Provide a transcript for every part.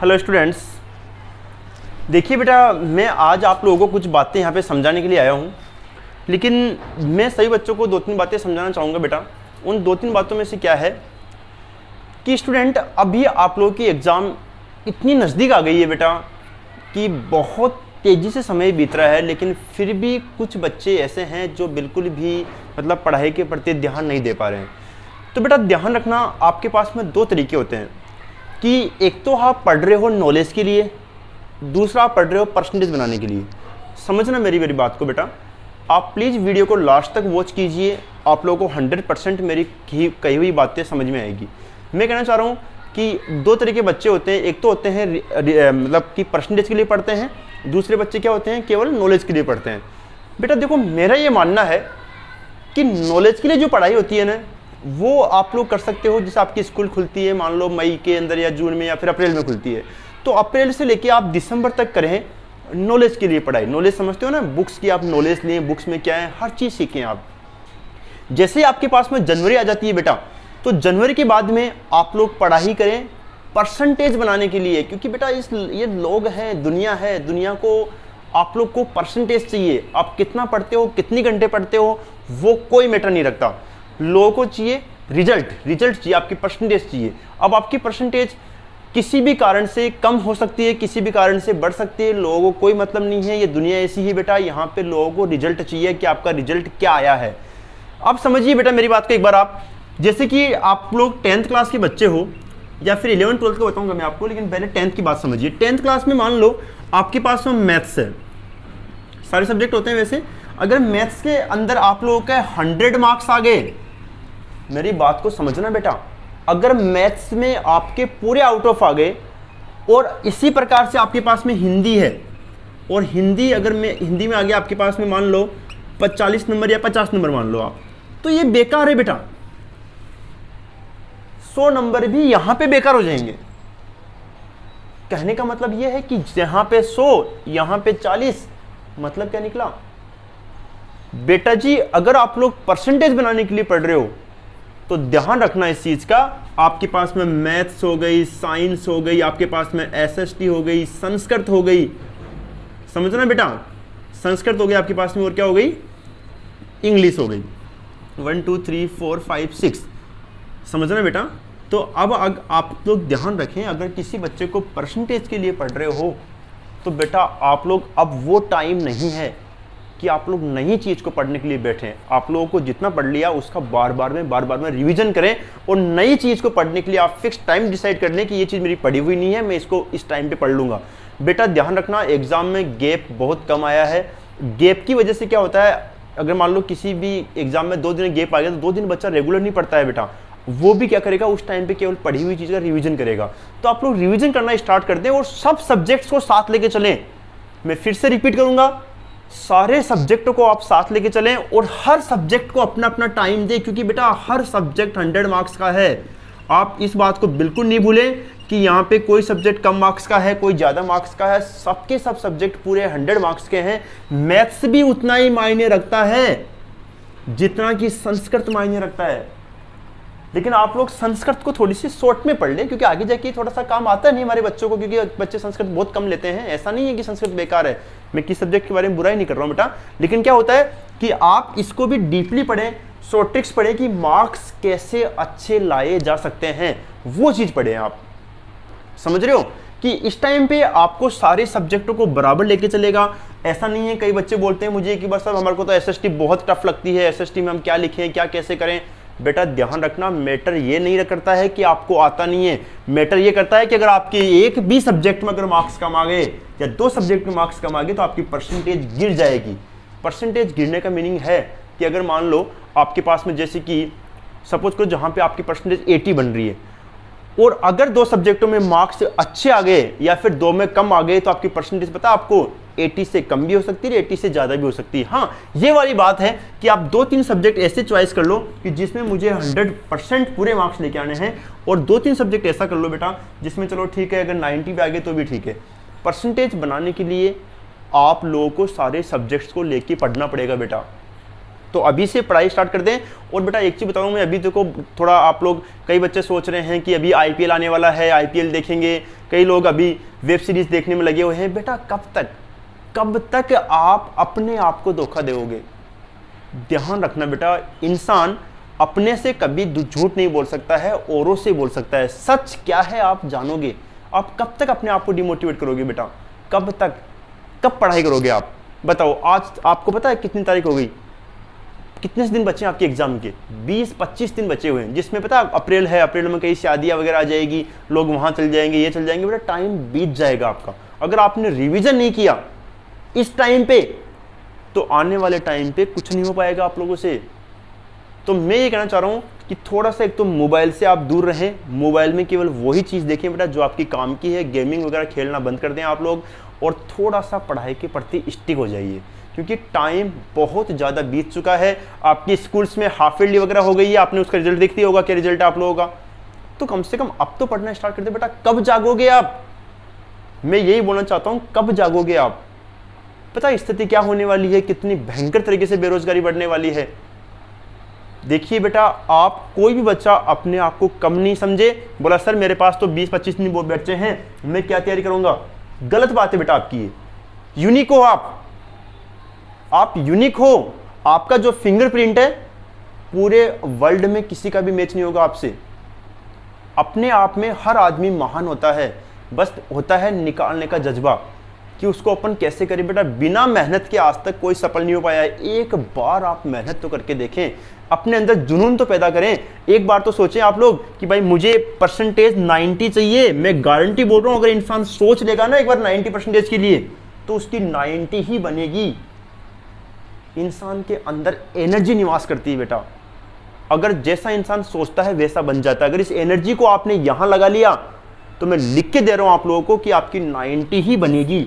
Hello students, देखिए बेटा, मैं आज आप लोगों को कुछ बातें यहाँ पे समझाने के लिए आया हूँ। लेकिन मैं सभी बच्चों को 2-3 बातें समझाना चाहूँगा बेटा। उन 2-3 बातों में से क्या है कि स्टूडेंट, अभी आप लोगों की एग्ज़ाम इतनी नज़दीक आ गई है बेटा कि बहुत तेज़ी से समय बीत रहा है, लेकिन फिर भी कुछ बच्चे ऐसे हैं जो बिल्कुल भी मतलब पढ़ाई के प्रति ध्यान नहीं दे पा रहे हैं। तो बेटा ध्यान रखना, आपके पास में 2 तरीके होते हैं कि एक तो आप पढ़ रहे हो नॉलेज के लिए, दूसरा आप पढ़ रहे हो परसेंटेज बनाने के लिए। समझना मेरी बात को बेटा, आप प्लीज़ वीडियो को लास्ट तक वॉच कीजिए, आप लोगों को 100% मेरी कही हुई बातें समझ में आएगी। मैं कहना चाह रहा हूँ कि 2 तरह के बच्चे होते हैं। एक तो होते हैं मतलब कि परसेंटेज के लिए पढ़ते हैं, दूसरे बच्चे क्या होते हैं, केवल नॉलेज के लिए पढ़ते हैं। बेटा देखो, मेरा ये मानना है कि नॉलेज के लिए जो पढ़ाई होती है ना, वो आप लोग कर सकते हो। जैसे आपकी स्कूल खुलती है मान लो मई के अंदर या जून में या फिर अप्रैल में खुलती है, तो अप्रैल से लेके आप दिसंबर तक करें नॉलेज के लिए पढ़ाई। नॉलेज समझते हो ना, बुक्स की आप नॉलेज लें, बुक्स में क्या है हर चीज़ सीखें आप। जैसे ही आपके पास में जनवरी आ जाती है बेटा, तो जनवरी के बाद में आप लोग पढ़ाई करें परसेंटेज बनाने के लिए, क्योंकि बेटा ये लोग हैं, दुनिया है, दुनिया को आप लोग को परसेंटेज चाहिए। आप कितना पढ़ते हो, कितनी घंटे पढ़ते हो, वो कोई मैटर नहीं रखता। लोगों को चाहिए रिजल्ट चाहिए, आपकी परसेंटेज चाहिए। अब आपकी परसेंटेज किसी भी कारण से कम हो सकती है, किसी भी कारण से बढ़ सकती है, लोगों को कोई मतलब नहीं है। ये दुनिया ऐसी ही बेटा, यहाँ पे लोगों को रिजल्ट चाहिए कि आपका रिजल्ट क्या आया है। अब समझिए बेटा मेरी बात को एक बार आप, जैसे कि आप लोग 10th क्लास के बच्चे हो या फिर 11th-12th का बताऊंगा मैं आपको, लेकिन पहले 10th की बात समझिए। 10th क्लास में मान लो आपके पास में मैथ्स है, सारे सब्जेक्ट होते हैं वैसे। अगर मैथ्स के अंदर आप लोगों के 100 मार्क्स आ गए, मेरी बात को समझना बेटा, अगर मैथ्स में आपके पूरे आउट ऑफ आ गए, और इसी प्रकार से आपके पास में हिंदी है, और हिंदी अगर मैं हिंदी में आ गया आपके पास में मान लो 40 नंबर या 50 नंबर मान लो आप, तो ये बेकार है बेटा। 100 नंबर भी यहां पे बेकार हो जाएंगे। कहने का मतलब ये है कि यहां पे 100, यहां पे 40, मतलब क्या निकला बेटा जी? अगर आप लोग परसेंटेज बनाने के लिए पढ़ रहे हो तो ध्यान रखना इस चीज का। आपके पास में मैथ्स हो गई, साइंस हो गई, आपके पास में एसएसटी हो गई, संस्कृत हो गई, समझना बेटा, संस्कृत हो गई आपके पास में, और क्या हो गई, इंग्लिश हो गई। 1 2 3 4 5 6, समझना बेटा। तो अब आप लोग ध्यान रखें, अगर किसी बच्चे को परसेंटेज के लिए पढ़ रहे हो तो बेटा आप लोग, अब वो टाइम नहीं है कि आप लोग नई चीज़ को पढ़ने के लिए बैठें। आप लोगों को जितना पढ़ लिया उसका बार बार में रिवीजन करें, और नई चीज़ को पढ़ने के लिए आप फिक्स टाइम डिसाइड कर लें कि ये चीज़ मेरी पढ़ी हुई नहीं है, मैं इसको इस टाइम पे पढ़ लूँगा। बेटा ध्यान रखना, एग्जाम में गैप बहुत कम आया है। गैप की वजह से क्या होता है, अगर मान लो किसी भी एग्जाम में 2 दिन गैप आ गया तो 2 दिन बच्चा रेगुलर नहीं पढ़ता है बेटा। वो भी क्या करेगा, उस टाइम पे केवल पढ़ी हुई चीज़ का रिवीजन करेगा। तो आप लोग रिवीजन करना स्टार्ट कर दें और सब सब्जेक्ट्स को साथ लेके चलें। मैं फिर से रिपीट करूंगा, सारे सब्जेक्टों को आप साथ लेके चलें और हर सब्जेक्ट को अपना अपना टाइम दें, क्योंकि बेटा हर सब्जेक्ट 100 मार्क्स का है। आप इस बात को बिल्कुल नहीं भूलें कि यहाँ पे कोई सब्जेक्ट कम मार्क्स का है, कोई ज़्यादा मार्क्स का है, सबके सब सब्जेक्ट पूरे 100 मार्क्स के हैं। मैथ्स भी उतना ही मायने रखता है जितना कि संस्कृत मायने रखता है, लेकिन आप लोग संस्कृत को थोड़ी सी शॉर्ट में पढ़ लें, क्योंकि आगे जाके थोड़ा सा काम आता नहीं हमारे बच्चों को, क्योंकि बच्चे संस्कृत बहुत कम लेते हैं। ऐसा नहीं है कि संस्कृत बेकार है, मैं किस सब्जेक्ट के बारे में बुराई नहीं कर रहा हूँ बेटा, लेकिन क्या होता है कि आप इसको भी डीपली पढ़ें, शॉर्ट ट्रिक्स पढ़ें कि मार्क्स कैसे अच्छे लाए जा सकते हैं, वो चीज़ पढ़ें आप। समझ रहे हो कि इस टाइम पे आपको सारे सब्जेक्टों को बराबर लेके चलेगा। ऐसा नहीं है, कई बच्चे बोलते हैं मुझे कि बस सर हमारे को तो एसएसटी बहुत टफ लगती है, एसएसटी में हम क्या लिखें, क्या कैसे करें। बेटा ध्यान रखना, मैटर ये नहीं करता है कि आपको आता नहीं है, मैटर ये करता है कि अगर आपके एक भी सब्जेक्ट में अगर मार्क्स कम आ गए या 2 सब्जेक्ट में मार्क्स कम आ गए तो आपकी परसेंटेज गिर जाएगी। परसेंटेज गिरने का मीनिंग है कि अगर मान लो आपके पास में, जैसे कि सपोज करो जहाँ पे आपकी परसेंटेज 80 बन रही है, और अगर 2 सब्जेक्टों में मार्क्स अच्छे आ गए या फिर 2 में कम आ गए, तो आपकी परसेंटेज पता आपको 80 से कम भी हो सकती है, 80 से ज़्यादा भी हो सकती है। हाँ, ये वाली बात है कि आप 2-3 सब्जेक्ट ऐसे चॉइस कर लो कि जिसमें मुझे 100% पूरे मार्क्स लेके आने हैं, और 2-3 सब्जेक्ट ऐसा कर लो बेटा जिसमें चलो ठीक है अगर 90 भी आ गए तो भी ठीक है। परसेंटेज बनाने के लिए आप लोगों को सारे सब्जेक्ट्स को लेके पढ़ना पड़ेगा बेटा। तो अभी से पढ़ाई स्टार्ट कर दें। और बेटा एक चीज़ बताऊँ मैं, अभी देखो थोड़ा आप लोग, कई बच्चे सोच रहे हैं कि अभी आईपीएल आने वाला है, आईपीएल देखेंगे, कई लोग अभी वेब सीरीज देखने में लगे हुए हैं। बेटा कब तक आप अपने आप को धोखा दोगे? ध्यान रखना बेटा, इंसान अपने से कभी झूठ नहीं बोल सकता है, औरों से बोल सकता है। सच क्या है आप जानोगे। आप कब तक अपने आप को डिमोटिवेट करोगे बेटा? कब तक, कब पढ़ाई करोगे आप बताओ? आज आपको पता है कितनी तारीख हो गई, कितने दिन बचे हैं आपके एग्जाम के? 20-25 दिन बचे हुए हैं, जिसमें पता अप्रैल है, अप्रैल में कई शादियां वगैरह आ जाएगी, लोग वहां चल जाएंगे, ये चल जाएंगे। बेटा टाइम बीत जाएगा आपका। अगर आपने रिवीजन नहीं किया इस टाइम पे, तो आने वाले टाइम पे कुछ नहीं हो पाएगा आप लोगों से। तो मैं ये कहना चाह रहा हूँ कि थोड़ा सा एक तो मोबाइल से आप दूर रहें, मोबाइल में केवल वही चीज़ देखें बेटा जो आपकी काम की है। गेमिंग वगैरह खेलना बंद कर दें आप लोग, और थोड़ा सा पढ़ाई के प्रति स्टिक हो जाइए, क्योंकि टाइम बहुत ज़्यादा बीत चुका है। आपकी स्कूल्स में हाफ ईयरली वगैरह हो गई है, आपने उसका रिजल्ट देख लिया होगा, क्या रिजल्ट है आप लोगों का। तो कम से कम अब तो पढ़ना स्टार्ट कर दे बेटा। कब जागोगे आप? मैं यही बोलना चाहता हूँ, कब जागोगे आप? पता स्थिति क्या होने वाली है, कितनी भयंकर तरीके से बेरोजगारी बढ़ने वाली है। देखिए बेटा, आप कोई भी बच्चा अपने आप को कम नहीं समझे। बोला सर मेरे पास तो 20-25 दिन बच्चे हैं, मैं क्या तैयारी करूंगा? गलत बात है बेटा आपकी। यूनिक हो आप यूनिक हो। आपका जो फिंगरप्रिंट है पूरे वर्ल्ड में किसी का भी मैच नहीं होगा आपसे। अपने आप में हर आदमी महान होता है, बस होता है निकालने का जज्बा कि उसको अपन कैसे करें। बेटा बिना मेहनत के आज तक कोई सफल नहीं हो पाया है। एक बार आप मेहनत तो करके देखें, अपने अंदर जुनून तो पैदा करें। एक बार तो सोचें आप लोग कि भाई मुझे परसेंटेज 90 चाहिए। मैं गारंटी बोल रहा हूं, अगर इंसान सोच लेगा ना एक बार 90% के लिए, तो उसकी 90 ही बनेगी। इंसान के अंदर एनर्जी निवास करती है बेटा। अगर जैसा इंसान सोचता है वैसा बन जाता है। अगर इस एनर्जी को आपने यहां लगा लिया, तो मैं लिख के दे रहा हूं आप लोगों को कि आपकी 90 ही बनेगी।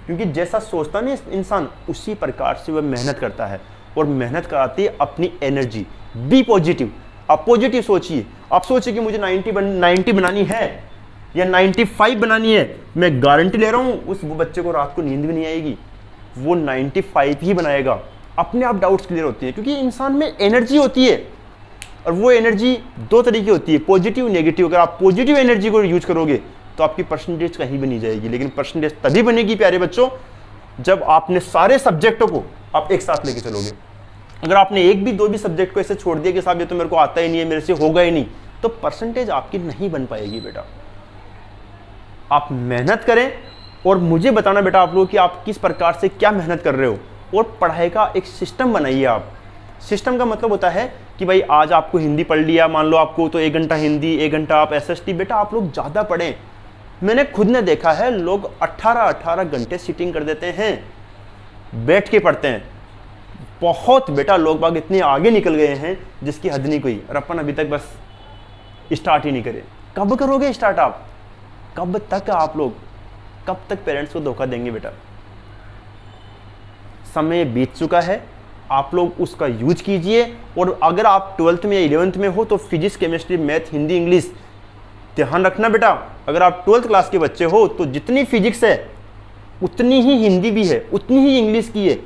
क्योंकि जैसा सोचता नहीं इंसान, उसी प्रकार से वह मेहनत करता है, और मेहनत कराती है अपनी एनर्जी। बी पॉजिटिव, आप पॉजिटिव सोचिए। आप सोचिए कि मुझे 90 बनानी है या 95 बनानी है। मैं गारंटी ले रहा हूं उस बच्चे को रात को नींद भी नहीं आएगी, वो 95 ही बनाएगा। अपने आप डाउट्स क्लियर होती है, क्योंकि इंसान में एनर्जी होती है, और वो एनर्जी दो तरीके होती है, पॉजिटिव नेगेटिव। अगर आप पॉजिटिव एनर्जी को यूज करोगे तो आपकी परसेंटेज कहीं भी नहीं जाएगी। लेकिन परसेंटेज तभी बनेगी प्यारे बच्चों, जब आपने सारे सब्जेक्टों को आप एक साथ लेके चलोगे। अगर आपने एक भी दो भी सब्जेक्ट को ऐसे छोड़ दिया कि साहब ये तो मेरे को आता ही नहीं है, मेरे से होगा ही नहीं, तो परसेंटेज आपकी नहीं बन पाएगी बेटा। आप मेहनत करें और मुझे बताना बेटा आप लोग कि आप किस प्रकार से क्या मेहनत कर रहे हो, और पढ़ाई का एक सिस्टम बनाइए आप। सिस्टम का मतलब होता है कि भाई आज आपको हिंदी पढ़ लिया, मान लो आपको तो 1 घंटा हिंदी, 1 घंटा आप एसएसटी। बेटा आप लोग ज़्यादा पढ़ें। मैंने खुद ने देखा है, लोग 18-18 घंटे सिटिंग कर देते हैं, बैठ के पढ़ते हैं। बहुत बेटा लोग बाग इतने आगे निकल गए हैं जिसकी हद नहीं कोई, और अपन अभी तक बस स्टार्ट ही नहीं करे। कब करोगे स्टार्ट आप? कब तक आप लोग, कब तक पेरेंट्स को धोखा देंगे बेटा? समय बीत चुका है, आप लोग उसका यूज कीजिए। और अगर आप 12th में या 11th में हो तो physics, chemistry, math, Hindi, English ध्यान रखना बेटा। अगर आप 12th क्लास के बच्चे हो तो जितनी फिजिक्स है उतनी ही हिंदी भी है, उतनी ही इंग्लिश की है।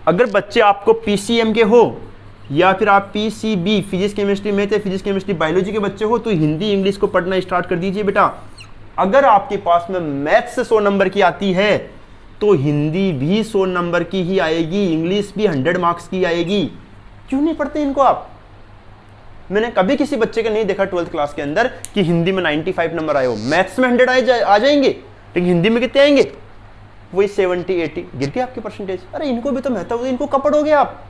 अगर बच्चे आपको पीसीएम के हो या फिर आप पीसीबी, फिजिक्स केमिस्ट्री मैथ या फिजिक्स केमिस्ट्री बायोलॉजी के बच्चे हो, तो हिंदी इंग्लिश को पढ़ना स्टार्ट कर दीजिए बेटा। अगर आपके पास में मैथ से 100 नंबर की आती है तो हिंदी भी 100 नंबर की ही आएगी, इंग्लिश भी 100 मार्क्स की आएगी। क्यों नहीं पढ़ते इनको आप? मैंने कभी किसी बच्चे का नहीं देखा 12th क्लास के अंदर कि हिंदी में 95 नंबर आए हो। मैथ्स में 100 आ जाएंगे, लेकिन हिंदी में कितने आएंगे? वही 70-80। गिर गए आपके परसेंटेज। अरे इनको भी तो महत्व, इनको कब पढ़ोगे आप?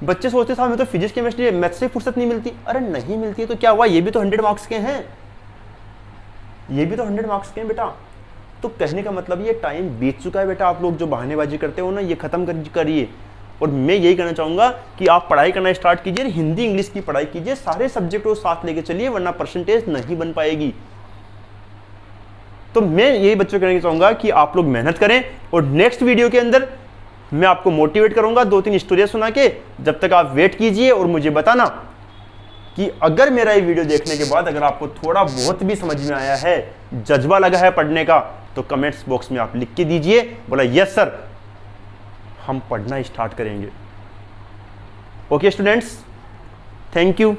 बच्चे सोचते साहब मैं तो फिजिक्स केमिस्ट्री मैथ्स से फुर्सत नहीं मिलती। अरे नहीं मिलती है तो क्या हुआ, ये भी तो 100 मार्क्स के हैं, ये भी तो 100 मार्क्स के हैं बेटा। तो कहने का मतलब ये टाइम बीत चुका है बेटा। आप लोग जो बहानेबाजी करते हो ना, ये खत्म करिए। और मैं यही कहना चाहूंगा कि आप पढ़ाई करना स्टार्ट कीजिए, हिंदी इंग्लिश की पढ़ाई कीजिए, सारे सब्जेक्ट को साथ लेके चलिए, वरना परसेंटेज नहीं बन पाएगी। तो मैं यही बच्चों को कहना चाहूंगा कि आप लोग मेहनत करें, और नेक्स्ट वीडियो के अंदर मैं आपको मोटिवेट करूंगा 2-3 स्टोरियां सुना के। जब तक आप वेट कीजिए और मुझे बताना कि अगर मेरा ये वीडियो देखने के बाद अगर आपको थोड़ा बहुत भी समझ में आया है, जज्बा लगा है पढ़ने का, तो कमेंट्स बॉक्स में आप लिख के दीजिए, बोला यस सर हम पढ़ना स्टार्ट करेंगे। Okay students, thank you.